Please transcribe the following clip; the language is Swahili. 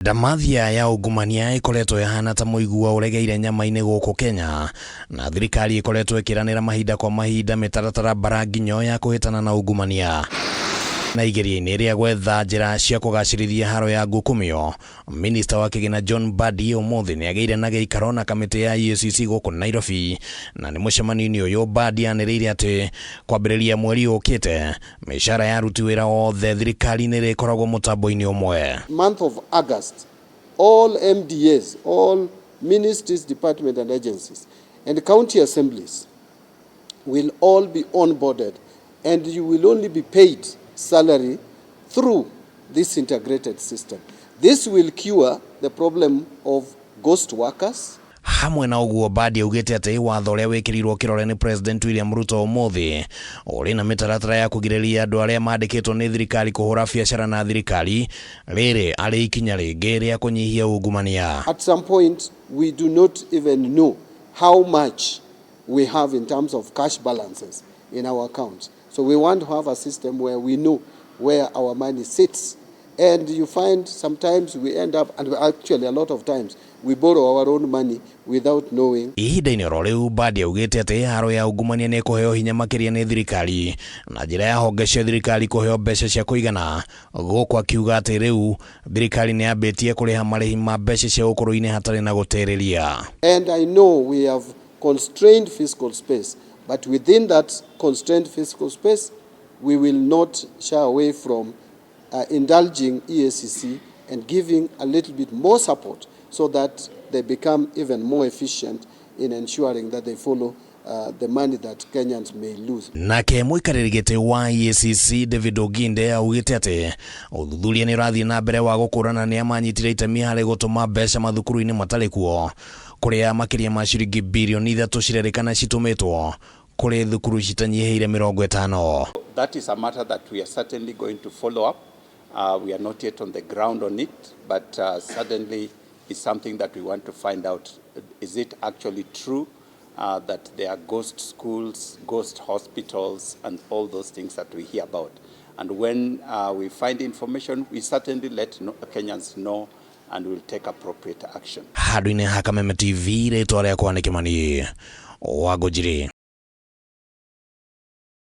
Ndamathia ya ungumania ikoretwo yahana ta muigua uregeire nyama-ini guku Kenya, na thirikari ikoretwo ikiranira mahinda kwa mahinda mitaratara bara nginyo ya kuhitana na ungumania. Na igeri-ini ria gwetha njira cia kugacirithia haro ya ngukumio, Minista wa KIGINA MBADI UMWE ni ageire na giikaro na kamiti ya EACC guku Nairobi, na ni mucemanio uyu MBADI ANIRIIRE ati kwambiriria mweri ukite micara ya aruti wira othe thirikari ni rikoragwo mutambo-ini umwe. Month of August, all MDAs, all ministries, departments and agencies and county assemblies will all be onboarded, and you will only be paid salary through this integrated system. This will cure the problem of ghost workers. Hamwe na uguo MBADI augite ati watho uria wikirirwo kirore ni President William Ruto umuthi uri na mitaratara ya kugiriria andu aria mandikitwo ni thirikari kuhura biacara na thirikari riri ari ikinya ringi ria kunyihia ungumania. At some point we do not even know how much we have in terms of cash balances in our accounts. So we want to have a system where we know where our money sits. And you find sometimes we end up, and actually a lot of times, we borrow our own money without knowing. Ihinda-ini ro riu MBADI augite ati haro ya ungumania ni kuheo hinya makiria ni thirikari na njira ya honge cia thirikari kuheo mbeca cia kuigana. Guku akiuga ati riu thirikari ni ambitie kuriha marihi ma mbeca cia ukuru-ini hatari na guteriria. And I know we have constrained fiscal space, but within that constrained fiscal space, we will not shy away from indulging EACC and giving a little bit more support so that they become even more efficient in ensuring that they follow the money that Kenyans may lose. Nake muikariri giti wa EACC David Oginde augite ati uthuthuria ni rathi na mbere wa gukurana ni amanyitire itemi hari gutuma mbeca mathukuru-ini matari kuo kuria makiria ma ciringi bilioni 3 cirerikana citumitwo kuri thukuru citanyihiire 50. That is a matter that we are certainly going to follow up. We are not yet on the ground on it, but certainly it's something that we want to find out. Is it actually true that there are ghost schools, ghost hospitals, and all those things that we hear about? And when we find information, we certainly let Kenyans know and will take appropriate action. Haduine Hakameme TV, Retore Kwane Kimani, Wagojiri.